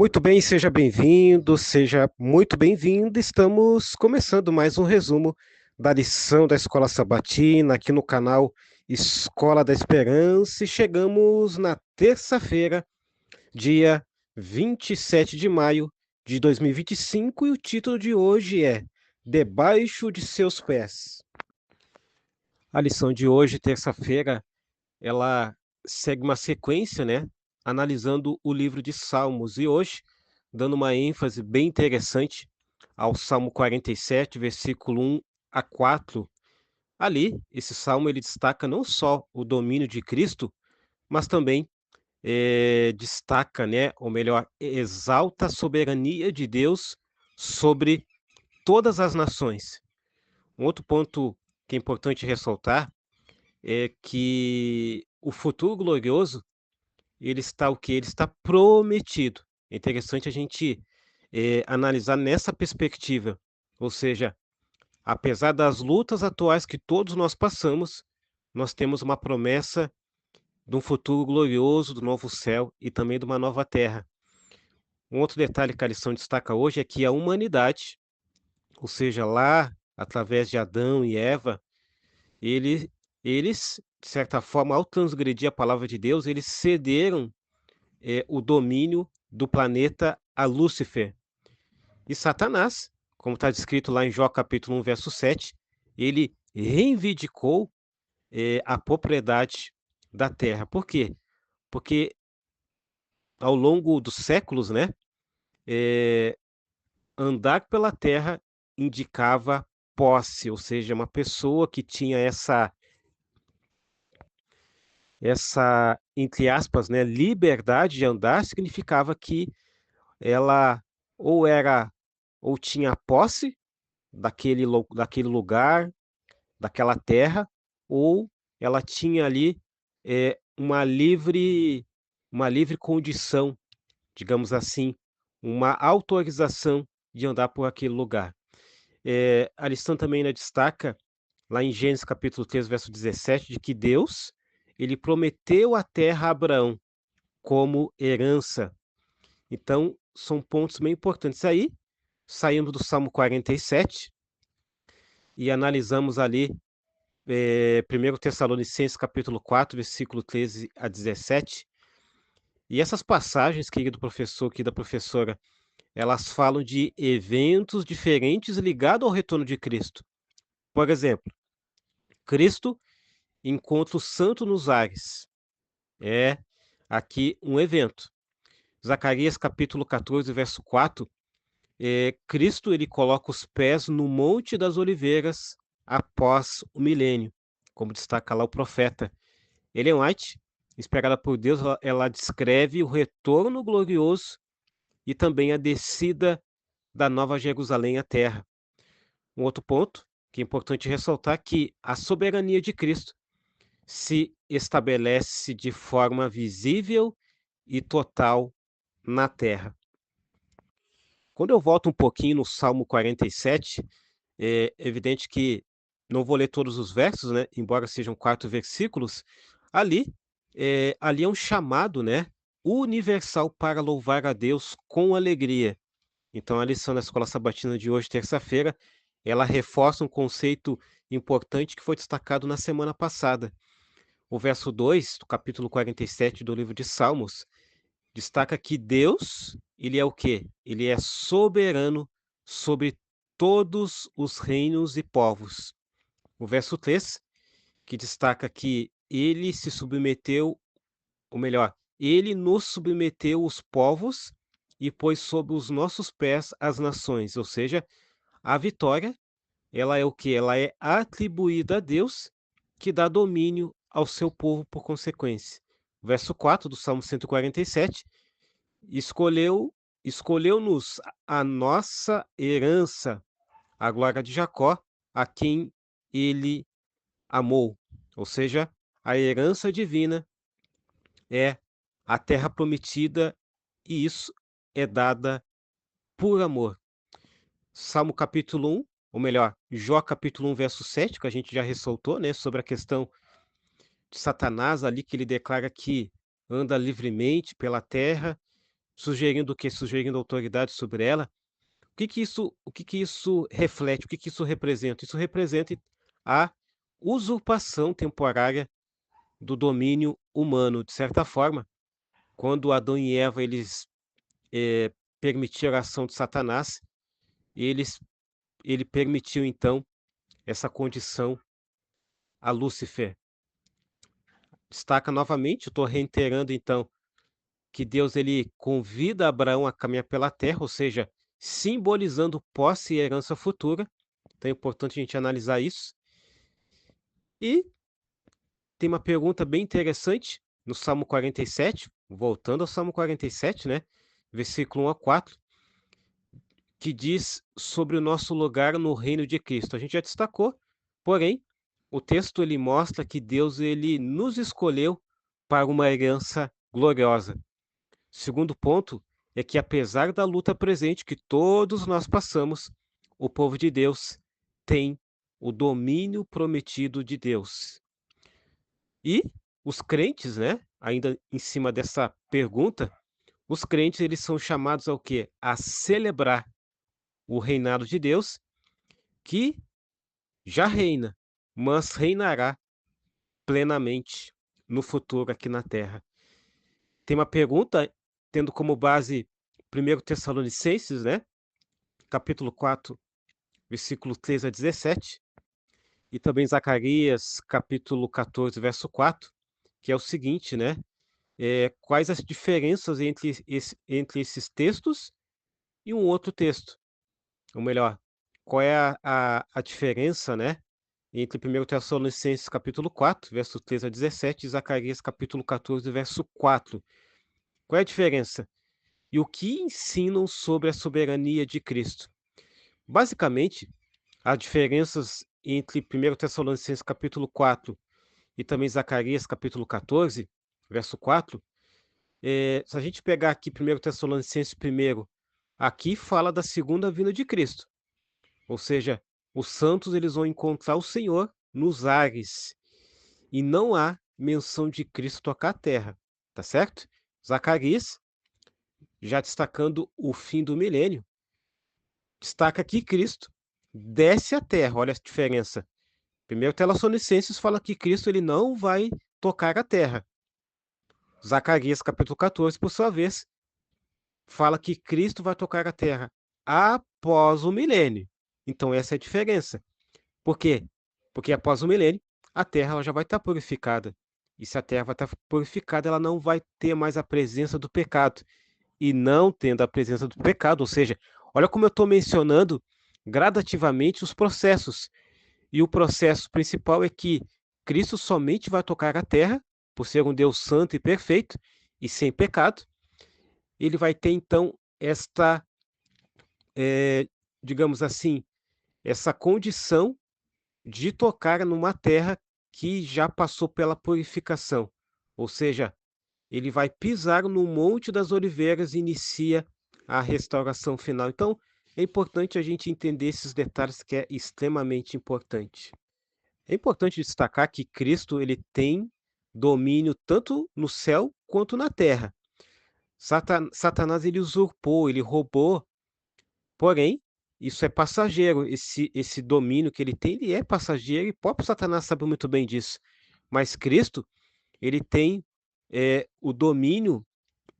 Muito bem, seja bem-vindo, seja muito bem-vinda. Estamos começando mais um resumo da lição da Escola Sabatina aqui no canal Escola da Esperança e chegamos na terça-feira, dia 27 de maio de 2025 e o título de hoje é Debaixo de seus pés. A lição de hoje, terça-feira, ela segue uma sequência, né? Analisando o livro de Salmos. E hoje, dando uma ênfase bem interessante ao Salmo 47, versículo 1 a 4. Ali, esse salmo ele destaca não só o domínio de Cristo, mas também destaca, né, ou melhor, exalta a soberania de Deus sobre todas as nações. Um outro ponto que é importante ressaltar é que o futuro glorioso ele está o quê? Ele está prometido. É interessante a gente, analisar nessa perspectiva, ou seja, apesar das lutas atuais que todos nós passamos, nós temos uma promessa de um futuro glorioso, do novo céu e também de uma nova terra. Um outro detalhe que a lição destaca hoje é que a humanidade, ou seja, lá através de Adão e Eva, ele eles, de certa forma, ao transgredir a palavra de Deus, eles cederam o domínio do planeta a Lúcifer. E Satanás, como está descrito lá em Jó capítulo 1, verso 7, ele reivindicou a propriedade da terra. Por quê? Porque ao longo dos séculos, né, eh, andar pela terra indicava posse, ou seja, uma pessoa que tinha essa, entre aspas, né, liberdade de andar, significava que ela ou era ou tinha posse daquele lugar, daquela terra, ou ela tinha ali, uma livre condição, digamos assim, uma autorização de andar por aquele lugar. A lição também ainda destaca, lá em Gênesis capítulo 3, verso 17, de que Deus, ele prometeu a terra a Abraão como herança. Então, são pontos bem importantes. Aí, saímos do Salmo 47 e analisamos ali 1 Tessalonicenses capítulo 4, versículo 13 a 17. E essas passagens, querido professor, querida professora, elas falam de eventos diferentes ligados ao retorno de Cristo. Por exemplo, Cristo encontra o santo nos ares. É aqui um evento. Zacarias capítulo 14, verso 4, Cristo ele coloca os pés no Monte das Oliveiras após o milênio, como destaca lá o profeta. Ellen White, inspirada por Deus, ela descreve o retorno glorioso e também a descida da Nova Jerusalém à Terra. Um outro ponto que é importante ressaltar que a soberania de Cristo se estabelece de forma visível e total na Terra. Quando eu volto um pouquinho no Salmo 47, é evidente que não vou ler todos os versos, né, embora sejam 4 versículos, ali, ali é um chamado, né, universal para louvar a Deus com alegria. Então a lição da Escola Sabatina de hoje, terça-feira, ela reforça um conceito importante que foi destacado na semana passada. O verso 2 do capítulo 47 do livro de Salmos destaca que Deus, ele é o quê? Ele é soberano sobre todos os reinos e povos. O verso 3, que destaca que ele se submeteu, ou melhor, ele nos submeteu os povos e pôs sob os nossos pés as nações, ou seja, a vitória, ela é o quê? Ela é atribuída a Deus, que dá domínio ao seu povo por consequência. O verso 4 do Salmo 147, escolheu escolheu-nos a nossa herança, a glória de Jacó, a quem ele amou. Ou seja, a herança divina é a terra prometida e isso é dada por amor. Salmo capítulo 1, ou melhor, Jó capítulo 1, verso 7, que a gente já ressaltou, né, sobre a questão de Satanás ali, que ele declara que anda livremente pela terra, sugerindo o quê? Sugerindo autoridade sobre ela. O que que isso reflete? O que que isso representa? Isso representa a usurpação temporária do domínio humano. De certa forma, quando Adão e Eva eles, permitiram a ação de Satanás, eles ele permitiu então essa condição a Lúcifer. Destaca novamente, eu estou reiterando então, que Deus ele convida Abraão a caminhar pela terra, ou seja, simbolizando posse e herança futura. Então é importante a gente analisar isso. E tem uma pergunta bem interessante no Salmo 47, voltando ao Salmo 47, né? Versículo 1 a 4, que diz sobre o nosso lugar no reino de Cristo. A gente já destacou, porém, o texto ele mostra que Deus ele nos escolheu para uma herança gloriosa. Segundo ponto é que apesar da luta presente que todos nós passamos, o povo de Deus tem o domínio prometido de Deus. E os crentes, né, ainda em cima dessa pergunta, os crentes eles são chamados ao quê? A celebrar o reinado de Deus, que já reina, mas reinará plenamente no futuro aqui na terra. Tem uma pergunta, tendo como base 1 Tessalonicenses, né? Capítulo 4, versículo 3 a 17, e também Zacarias, capítulo 14, verso 4, que é o seguinte, né? Quais as diferenças entre esses textos e um outro texto? Ou melhor, qual é a diferença, né? Entre 1 Tessalonicenses, capítulo 4, verso 3 a 17, e Zacarias, capítulo 14, verso 4. Qual é a diferença? E o que ensinam sobre a soberania de Cristo? Basicamente, as diferenças entre 1 Tessalonicenses capítulo 4 e também Zacarias capítulo 14, verso 4, se a gente pegar aqui 1 Tessalonicenses primeiro, aqui fala da segunda vinda de Cristo, ou seja, os santos eles vão encontrar o Senhor nos ares, e não há menção de Cristo tocar a terra, tá certo? Zacarias, já destacando o fim do milênio, destaca que Cristo desce à terra, olha a diferença. Primeiro Tessalonicenses fala que Cristo ele não vai tocar a terra. Zacarias capítulo 14, por sua vez, fala que Cristo vai tocar a terra após o milênio. Então essa é a diferença. Por quê? Porque após o milênio, a terra ela já vai estar purificada. E se a terra vai estar purificada, ela não vai ter mais a presença do pecado. E não tendo a presença do pecado, ou seja, olha como eu estou mencionando gradativamente os processos. E o processo principal é que Cristo somente vai tocar a terra, por ser um Deus santo e perfeito e sem pecado. Ele vai ter então esta, digamos assim, essa condição de tocar numa terra que já passou pela purificação. Ou seja, ele vai pisar no Monte das Oliveiras e inicia a restauração final. Então, é importante a gente entender esses detalhes que é extremamente importante. É importante destacar que Cristo ele tem domínio tanto no céu quanto na terra. Satanás ele usurpou, ele roubou, porém, isso é passageiro. Esse domínio que ele tem, ele é passageiro e o próprio Satanás sabe muito bem disso. Mas Cristo, ele tem o domínio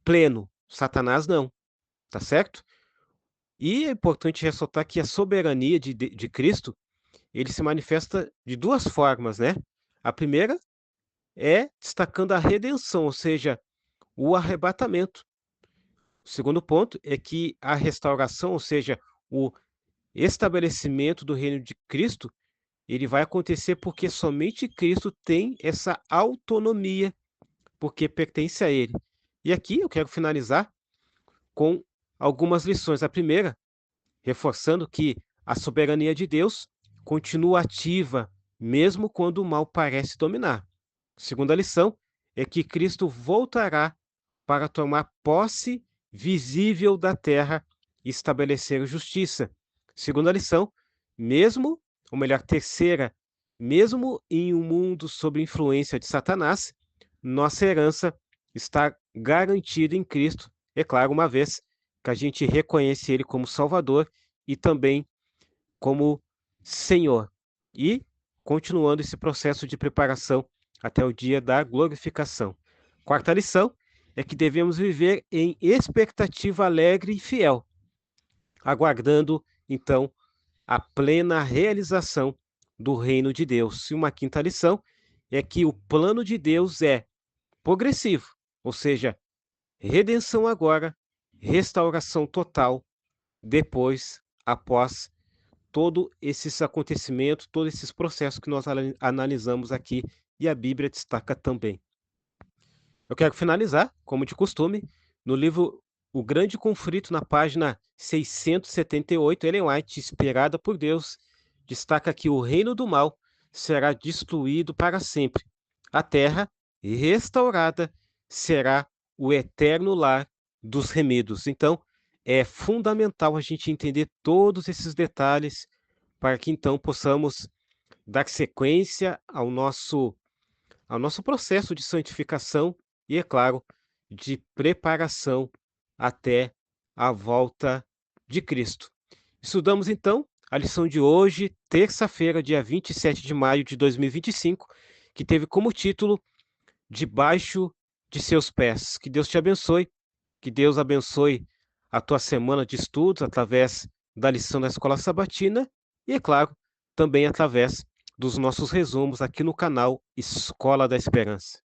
pleno. Satanás não, tá certo? E é importante ressaltar que a soberania de Cristo, ele se manifesta de duas formas, né? A primeira é destacando a redenção, ou seja, o arrebatamento. O segundo ponto é que a restauração, ou seja, o estabelecimento do reino de Cristo, ele vai acontecer porque somente Cristo tem essa autonomia, porque pertence a Ele. E aqui eu quero finalizar com algumas lições. A primeira, reforçando que a soberania de Deus continua ativa, mesmo quando o mal parece dominar. Segunda lição é que Cristo voltará para tomar posse visível da terra e estabelecer justiça. Segunda lição, mesmo, ou melhor, terceira, mesmo em um mundo sob influência de Satanás, nossa herança está garantida em Cristo É claro, uma vez que a gente reconhece Ele como Salvador e também como Senhor. E continuando esse processo de preparação até o dia da glorificação. Quarta lição é que devemos viver em expectativa alegre e fiel, aguardando, então, a plena realização do reino de Deus. E uma quinta lição é que o plano de Deus é progressivo, ou seja, redenção agora, restauração total depois, após todos esses acontecimentos, todos esses processos que nós analisamos aqui e a Bíblia destaca também. Eu quero finalizar, como de costume, no livro O Grande Conflito, na página 678, Ellen White, inspirada por Deus, destaca que o reino do mal será destruído para sempre. A terra, restaurada, será o eterno lar dos remidos. Então, é fundamental a gente entender todos esses detalhes para que então possamos dar sequência ao nosso processo de santificação e, é claro, de preparação até a volta de Cristo. Estudamos então a lição de hoje, terça-feira, dia 27 de maio de 2025, que teve como título Debaixo de seus pés. Que Deus te abençoe, que Deus abençoe a tua semana de estudos através da lição da Escola Sabatina e, é claro, também através dos nossos resumos aqui no canal Escola da Esperança.